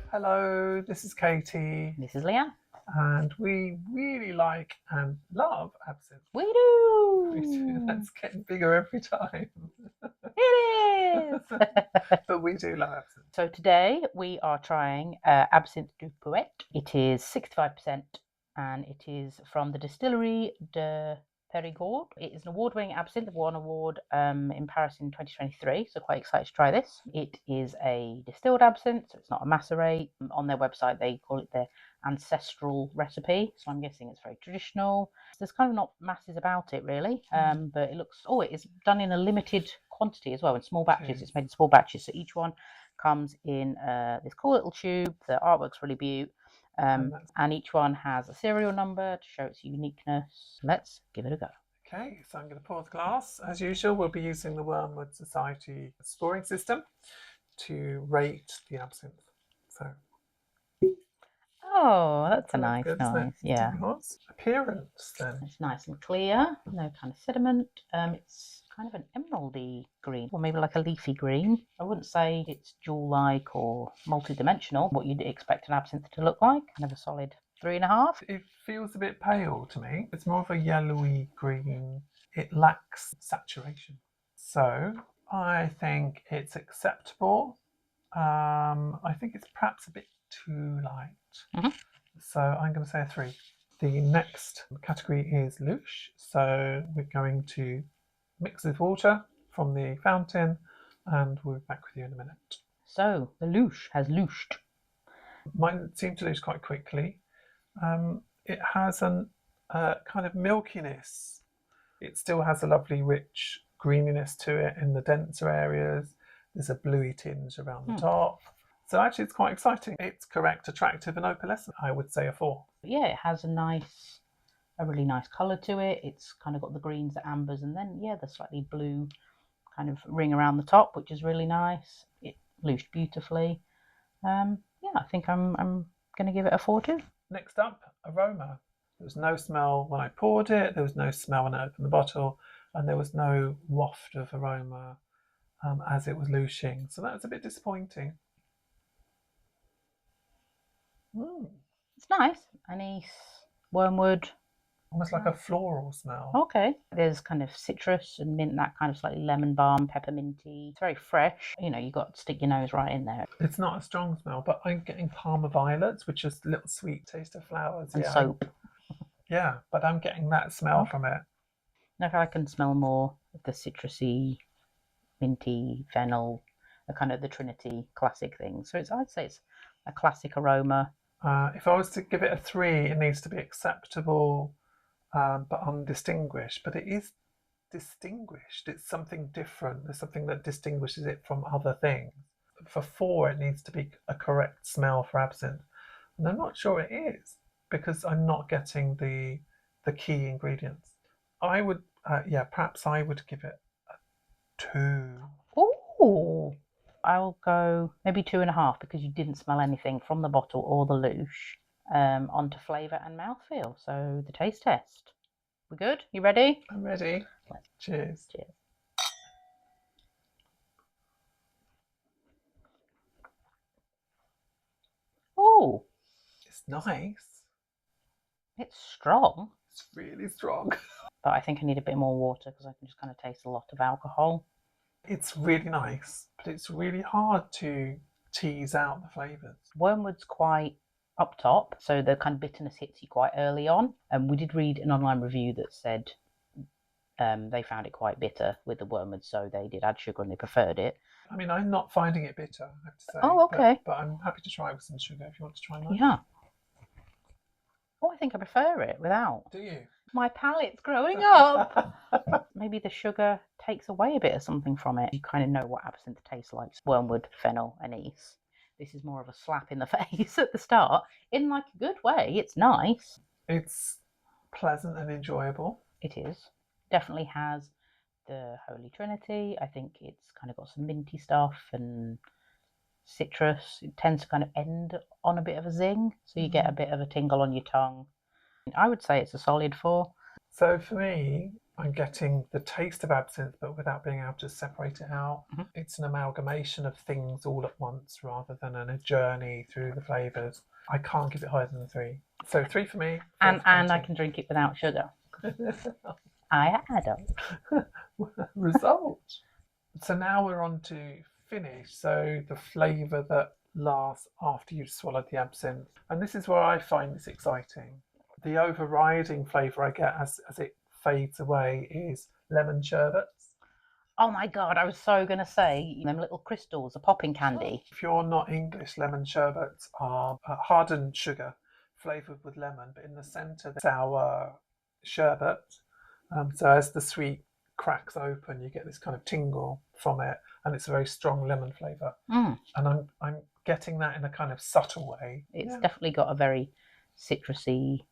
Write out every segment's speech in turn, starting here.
Hello, this is Katie, This is Leanne. and we really like and love absinthe. We do. That's getting bigger every time. It is. But we do love absinthe. So today we are trying Absinthe Des Poètes. It is 65% and it is from the Distillerie du Perigord. It is an award-winning absinthe. It won an award in Paris in 2023, so quite excited to try this. It is a distilled absinthe, so it's not a macerate. On their website they call it their ancestral recipe, so I'm guessing it's very traditional. There's kind of not masses about it really, but it looks, it is done in a limited quantity as well, in small batches. It's made in small batches, so each one comes in this cool little tube. The artwork's really beautiful. And each one has a serial number to show its uniqueness. Let's give it a go. Okay, so I'm going to pour the glass. As usual, we'll be using the Wormwood Society scoring system to rate the absinthe. So, oh, that's a nice good, noise. Yeah. Appearance then. It's nice and clear, no kind of sediment. It's kind of an emeraldy green, or maybe like a leafy green. I wouldn't say it's jewel-like or multi-dimensional, what you'd expect an absinthe to look like. Kind of a solid 3.5. It feels a bit pale to me. It's more of a yellowy green. It lacks saturation. So I think it's acceptable. I think it's perhaps a bit too light. So I'm going to say a 3. The next category is louche. So we're going to mix with water from the fountain and we'll be back with you in a minute. So the louche has louched. Mine seemed to louche quite quickly. It has a kind of milkiness. It still has a lovely rich greeniness to it in the denser areas. There's a bluey tinge around the top. So actually it's quite exciting. It's correct, attractive and opalescent. I would say a 4. Yeah, it has a really nice colour to it. It's kind of got the greens, the ambers, and then the slightly blue kind of ring around the top, which is really nice. It louched beautifully. I think I'm going to give it a 4 too. Next up, aroma. There was no smell when I poured it. There was no smell when I opened the bottle, and there was no waft of aroma as it was louching. So that was a bit disappointing. It's nice. Anise, wormwood. Almost like a floral smell. Okay. There's kind of citrus and mint, that kind of slightly lemon balm, pepperminty. It's very fresh. You got to stick your nose right in there. It's not a strong smell, but I'm getting Parma violets, which is a little sweet taste of flowers. And soap. But I'm getting that smell from it. I can smell more of the citrusy, minty, fennel, the Trinity classic thing. So I'd say it's a classic aroma. If I was to give it a 3, it needs to be acceptable, but undistinguished. But it is distinguished. It's something different. There's something that distinguishes it from other things. For 4, it needs to be a correct smell for absinthe. And I'm not sure it is, because I'm not getting the key ingredients. I would, perhaps I would give it a 2. Ooh. I'll go maybe 2.5 because you didn't smell anything from the bottle or the louche onto flavour and mouthfeel. So the taste test. We good? You ready? I'm ready. Cheers. Cheers. Oh, it's nice. It's strong. It's really strong. But I think I need a bit more water because I can just kind of taste a lot of alcohol. It's really nice, but it's really hard to tease out the flavours. Wormwood's quite up top, so the kind of bitterness hits you quite early on. And we did read an online review that said they found it quite bitter with the wormwood, so they did add sugar and they preferred it. I mean, I'm not finding it bitter, I have to say. Oh, okay. But I'm happy to try with some sugar if you want to try mine. Yeah. Oh, I think I prefer it without. Do you? My palate's growing up. Maybe the sugar takes away a bit of something from it. You kind of know what absinthe tastes like. Wormwood, fennel, anise. This is more of a slap in the face at the start, in like a good way. It's nice. It's pleasant and enjoyable. It is. Definitely has the Holy Trinity. I think it's kind of got some minty stuff and citrus. It tends to kind of end on a bit of a zing, so you get a bit of a tingle on your tongue. I would say it's a solid 4. So for me, I'm getting the taste of absinthe, but without being able to separate it out. Mhm. It's an amalgamation of things all at once rather than a journey through the flavours. I can't give it higher than 3. So 3 for me. 4 And for I Katie. can drink it without sugar. I don't. Result. So now we're on to finish. So the flavour that lasts after you've swallowed the absinthe. And this is where I find this exciting. The overriding flavour I get as it fades away is lemon sherbets. Oh my God, I was so going to say, them little crystals, a popping candy. If you're not English, lemon sherbets are hardened sugar flavoured with lemon, but in the centre, there's sour sherbet. So as the sweet cracks open, you get this kind of tingle from it, and it's a very strong lemon flavour. Mm. And I'm getting that in a kind of subtle way. It's definitely got a very citrusy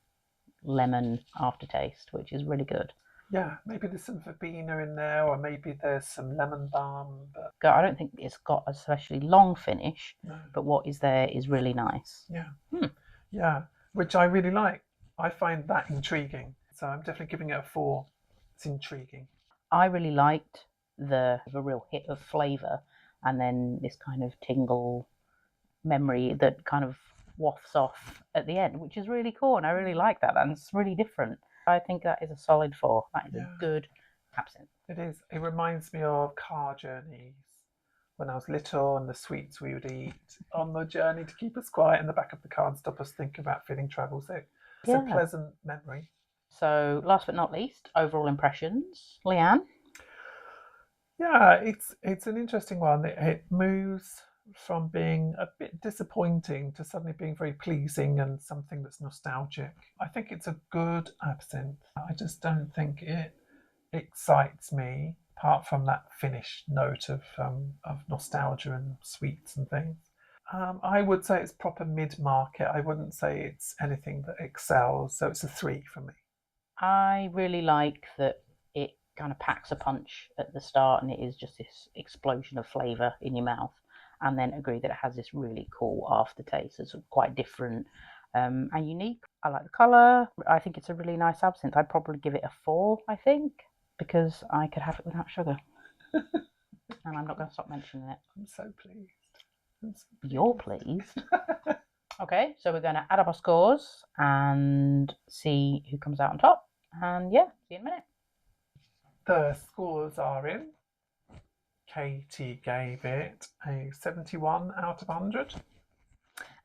lemon aftertaste, which is really good. Yeah, maybe there's some verbena in there, or maybe there's some lemon balm. But I don't think it's got a especially long finish, no. but what is there is really nice. Yeah. Yeah, which I really like. I find that intriguing. So I'm definitely giving it a 4. It's intriguing. I really liked the real hit of flavour and then this kind of tingle memory that kind of wafts off at the end, which is really cool. And I really like that. And it's really different. I think that is a solid 4. That is a good absinthe. It is. It reminds me of car journeys when I was little and the sweets we would eat on the journey to keep us quiet in the back of the car and stop us thinking about feeling travel sick. It's a pleasant memory. So last but not least, overall impressions. Leanne? Yeah, it's an interesting one. It moves from being a bit disappointing to suddenly being very pleasing and something that's nostalgic. I think it's a good absinthe. I just don't think it excites me, apart from that finished note of nostalgia and sweets and things. I would say it's proper mid-market. I wouldn't say it's anything that excels. So it's a 3 for me. I really like that it kind of packs a punch at the start and it is just this explosion of flavour in your mouth. And then agree that it has this really cool aftertaste that's quite different and unique. I like the colour. I think it's a really nice absinthe. I'd probably give it a 4, I think, because I could have it without sugar. And I'm not going to stop mentioning it. I'm so pleased. You're pleased. Okay, so we're going to add up our scores and see who comes out on top. And yeah, see you in a minute. The scores are in. Katie gave it a 71 out of 100.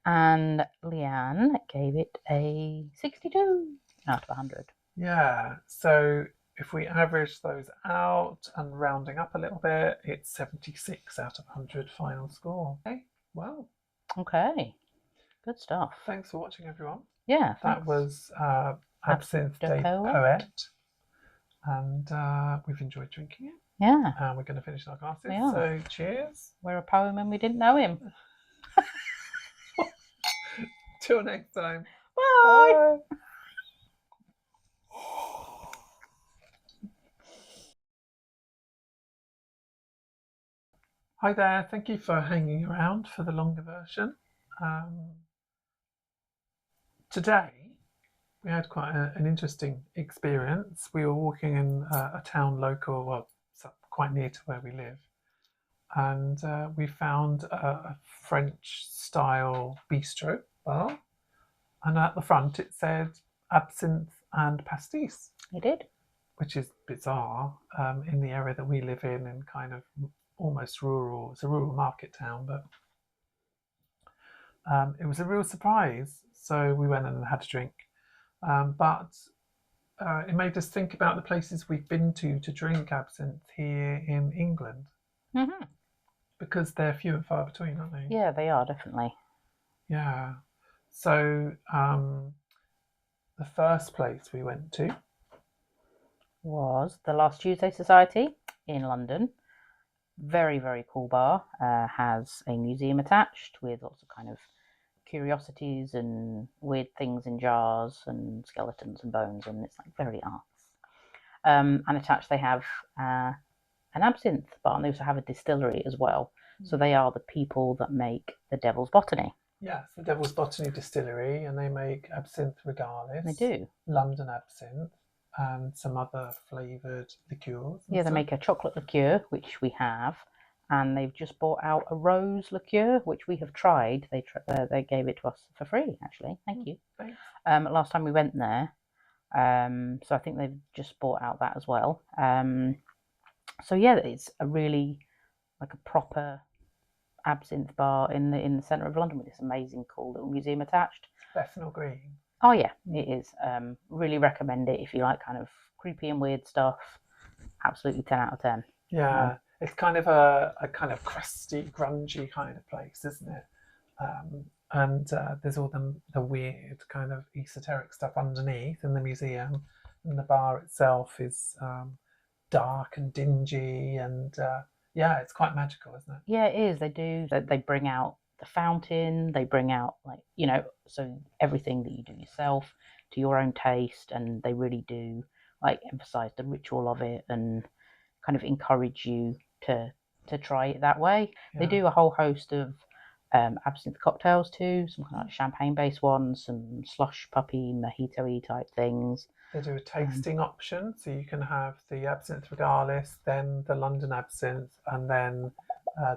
And Leanne gave it a 62 out of 100. Yeah, so if we average those out and rounding up a little bit, it's 76 out of 100 final score. Okay, well. Okay, good stuff. Thanks for watching, everyone. Yeah, that was Absinthe Des Poètes, and we've enjoyed drinking it. Yeah. And we're going to finish our glasses. So cheers. We're a poem and we didn't know him. Till next time. Bye. Hi there. Thank you for hanging around for the longer version. Today, we had quite an interesting experience. We were walking in a town local, well, quite near to where we live, and we found a French-style bistro bar, and at the front it said absinthe and pastis. It did. Which is bizarre in the area that we live in kind of almost rural. It's a rural market town, but it was a real surprise. So we went in and had a drink. But it made us think about the places we've been to drink absinthe here in England. Mm-hmm. Because they're few and far between, aren't they? Yeah, they are, definitely. Yeah. So the first place we went to was the Last Tuesday Society in London. Very, very cool bar. Has a museum attached with lots of kind of curiosities and weird things in jars and skeletons and bones, and it's like very arts. And attached they have an absinthe bar, and they also have a distillery as well. So they are the people that make the Devil's Botany. Yes, the Devil's Botany Distillery, and they make absinthe regardless. They do. London absinthe. and some other flavoured liqueurs. Yeah, they make a chocolate liqueur, which we have, and they've just brought out a rose liqueur, which we have tried. They gave it to us for free, actually. Thank you. Thanks. Last time we went there, so I think they've just brought out that as well. So yeah, it's a really like a proper absinthe bar in the centre of London with this amazing, cool little museum attached. Bethnal Green. Oh yeah, it is. Really recommend it if you like kind of creepy and weird stuff. Absolutely 10 out of 10. Yeah, it's kind of a kind of crusty, grungy kind of place, isn't it? And there's all the weird kind of esoteric stuff underneath in the museum, and the bar itself is dark and dingy, and yeah, it's quite magical, isn't it? Yeah, it is. They bring out the fountain. They bring out so everything that you do yourself to your own taste, and they really do emphasize the ritual of it and kind of encourage you to try it that way. They do a whole host of absinthe cocktails too, some kind of champagne-based ones, some slush puppy mojito-y type things. They do a tasting option, so you can have the absinthe regalis, then the London absinthe, and then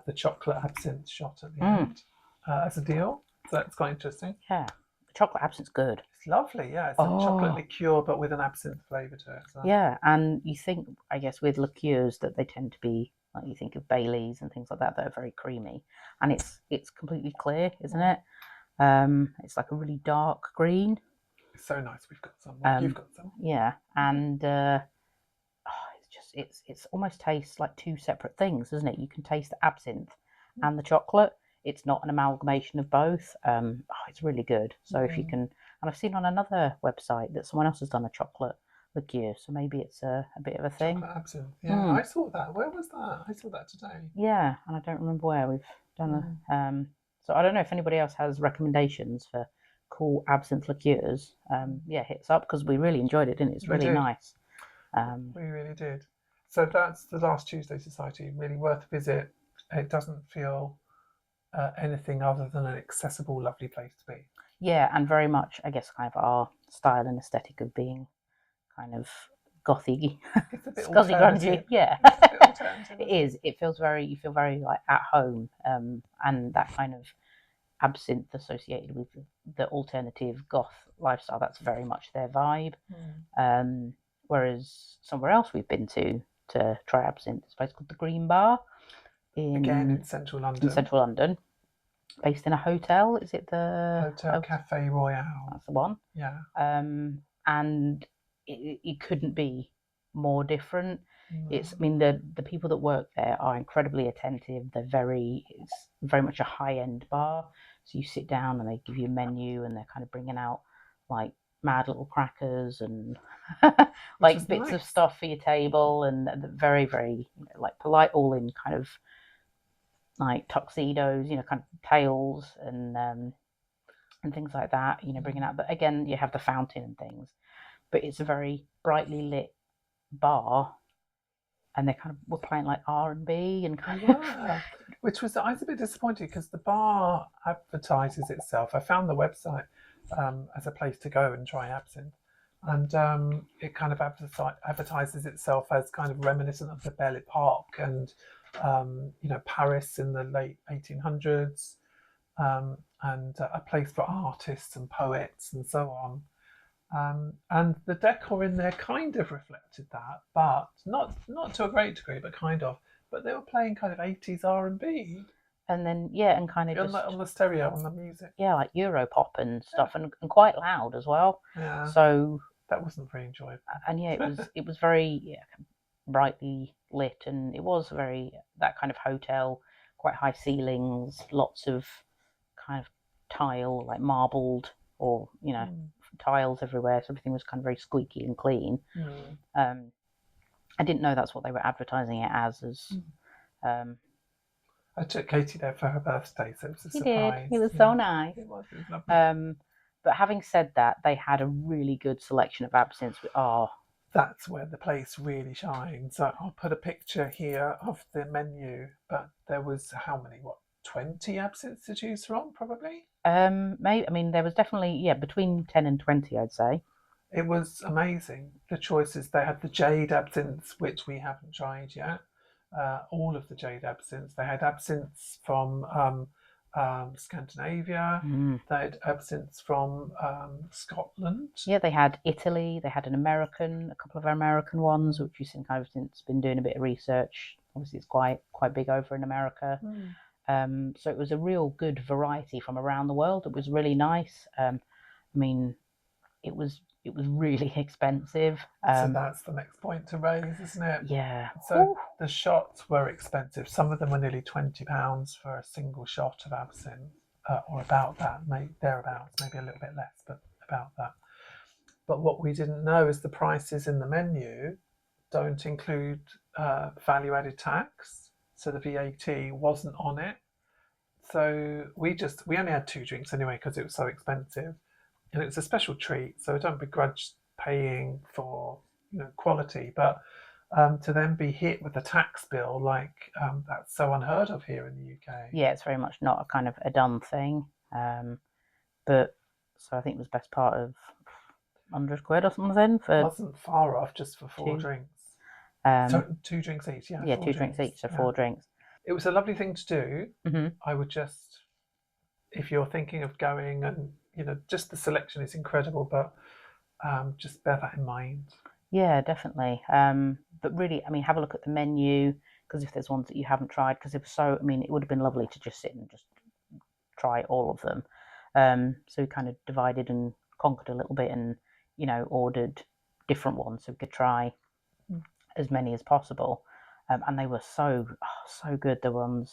the chocolate absinthe shot at the end as a deal. So that's quite interesting. Yeah, the chocolate absinthe's good. It's lovely, yeah. It's a chocolate liqueur, but with an absinthe flavour to it. So. Yeah, and you think, I guess, with liqueurs that they tend to be like you think of Baileys and things like that are very creamy, and it's completely clear, isn't it? It's like a really dark green. It's so nice. We've got some. You've got some. Yeah, and it's almost tastes like two separate things, doesn't it? You can taste the absinthe and the chocolate. It's not an amalgamation of both. It's really good. So if you can, and I've seen on another website that someone else has done a chocolate liqueur, so maybe it's a bit of a thing. Chocolate absinthe. Yeah, I saw that. Where was that? I saw that today. Yeah, and I don't remember where we've done so I don't know if anybody else has recommendations for cool absinthe liqueurs. Yeah, hit us up because we really enjoyed it, didn't it? It's really nice. We really did. So that's the Last Tuesday Society. Really worth a visit. It doesn't feel anything other than an accessible, lovely place to be. Yeah, and very much, I guess, kind of our style and aesthetic of being kind of gothy, it's a bit scuzzy, grungy. Yeah, it is. You feel very like at home, and that kind of absinthe associated with the alternative goth lifestyle. That's very much their vibe. Whereas somewhere else we've been to try absinthe, this place called the Green Bar in central London. Based in a hotel. Is it the Hotel Cafe Royale? That's the one. Yeah. And it couldn't be more different. It's, I mean, the people that work there are incredibly attentive. It's very much a high-end bar. So you sit down and they give you a menu and they're kind of bringing out like mad little crackers and like bits of stuff for your table, and very, very like polite, all in kind of like tuxedos, kind of tails and things like that, bringing out. But again, you have the fountain and things, but it's a very brightly lit bar, and they kind of were playing like R&B and kind of. Which was, I was a bit disappointed because the bar advertises itself. I found the website as a place to go and try absinthe, and it kind of advertises itself as kind of reminiscent of the Belle Epoque and Paris in the late 1800s, and a place for artists and poets and so on. And the decor in there kind of reflected that, but not to a great degree, but kind of. But they were playing kind of 80s R&B. And then, and kind of on the stereo, on the music. Yeah, like Europop and stuff, and quite loud as well. Yeah. So that wasn't very enjoyable. And it was very brightly lit, and it was very that kind of hotel, quite high ceilings, lots of kind of tile, like marbled or tiles everywhere, so everything was kind of very squeaky and clean. I didn't know that's what they were advertising it as. I took Katie there for her birthday, so it was a surprise. It was so nice. It was lovely. But having said that, they had a really good selection of absinthes. That's where the place really shines. So I'll put a picture here of the menu, but there was 20 absinthes to choose from, probably? Maybe, I mean, there was definitely, between 10 and 20, I'd say. It was amazing. The choices they had, the jade absinthe, which we haven't tried yet. All of the jade absinthe. They had absinthe from Scandinavia. Mm. They had absinthe from Scotland. Yeah, they had Italy. They had a couple of American ones, which you think I've since been doing a bit of research. Obviously, it's quite big over in America. So it was a real good variety from around the world. It was really nice. I mean, it was really expensive. So that's the next point to raise, isn't it? Yeah. So Ooh. the shots were expensive. Some of them were nearly £20 for a single shot of absinthe, or about that, maybe thereabouts, maybe a little bit less, but about that. But what we didn't know is the prices in the menu don't include value-added tax, so the VAT wasn't on it. So we only had 2 drinks anyway because it was so expensive, and it's a special treat. So I don't begrudge paying for quality, but to then be hit with a tax bill that's so unheard of here in the UK. Yeah, it's very much not a kind of a done thing. But so I think it was best part of £100 or something for. Wasn't far off just for 4 2. drinks. So 2 drinks each, yeah. yeah, 2 drinks each, so 4 drinks. It was a lovely thing to do. Mm-hmm. I would just, if you're thinking of going, and just the selection is incredible, but just bear that in mind. Yeah, definitely. But really, I mean, have a look at the menu, because if there's ones that you haven't tried, because it would have been lovely to just sit and just try all of them. So we kind of divided and conquered a little bit, and ordered different ones so we could try as many as possible. And they were so good. The ones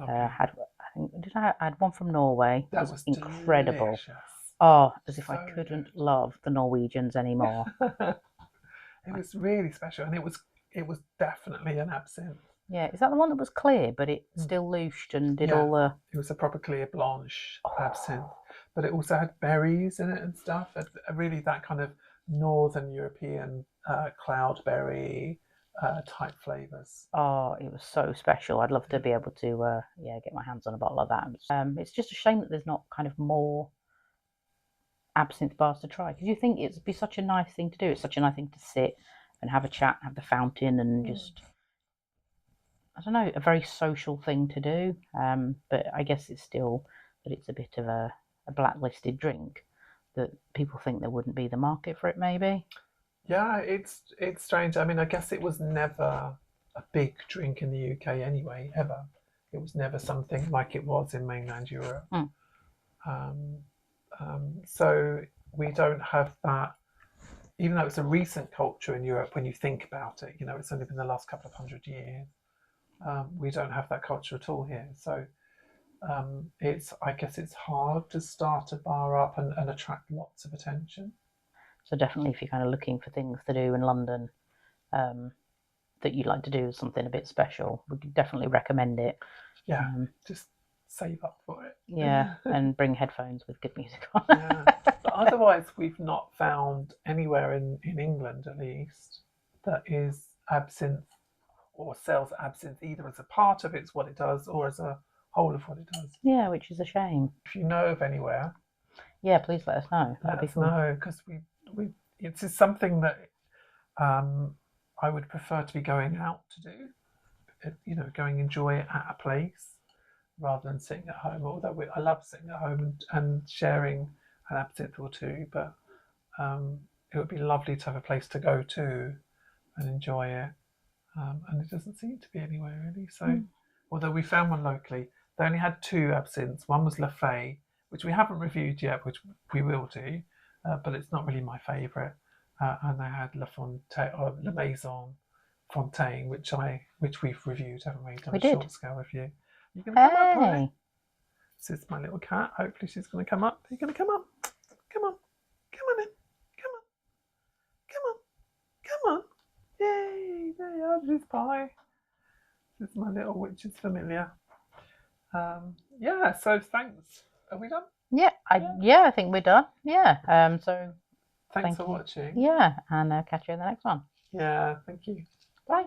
I had one from Norway. That was incredible. Delicious. Oh, as if So I couldn't good. love the Norwegians anymore. It was really special, and it was definitely an absinthe. Yeah, is that the one that was clear, but it still loosed and did all the? It was a proper clear blanche absinthe, but it also had berries in it and stuff. Really, that kind of Northern European cloudberry type flavours. Oh, it was so special. I'd love to be able to get my hands on a bottle of that. It's just a shame that there's not kind of more absinthe bars to try, because you think it'd be such a nice thing to do. It's such a nice thing to sit and have a chat, have the fountain, and just, I don't know, a very social thing to do. But I guess it's still that it's a bit of a blacklisted drink, that people think there wouldn't be the market for it, maybe. Yeah, it's strange. I mean, I guess it was never a big drink in the UK anyway, ever. It was never something like it was in mainland Europe. So we don't have that, even though it's a recent culture in Europe. When you think about it, it's only been the last couple of 100 years. We don't have that culture at all here. So I guess it's hard to start a bar up and attract lots of attention. So definitely, if you're kind of looking for things to do in London, that you'd like to do something a bit special, we could definitely recommend it. Yeah, just save up for it. Yeah, and bring headphones with good music on. Yeah. But otherwise, we've not found anywhere in England, at least, that is absinthe or sells absinthe either as a part of what it does or as a whole of what it does. Yeah, which is a shame. If you know of anywhere, yeah, please let us know. Let us know, because it's just something that I would prefer to be going out to do. Going enjoy it at a place rather than sitting at home. Although I love sitting at home and sharing an absinthe or two, but it would be lovely to have a place to go to and enjoy it. And it doesn't seem to be anywhere really. So, although we found one locally, they only had 2 absinthes. One was La Fay, which we haven't reviewed yet, which we will do, but it's not really my favourite. And they had La Maison Fontaine, which we've reviewed, haven't we? Done a short scale review. You can come up, Polly. This is my little cat. Hopefully she's going to come up. Are you going to come up? Come on. Come on in. Come on. Come on. Come on. Yay. There you are. This is Pie. This is my little witch's familiar. So thanks. Are we done? Yeah, I think we're done. Yeah. So thanks for watching. Yeah, and catch you in the next one. Yeah, thank you. Bye.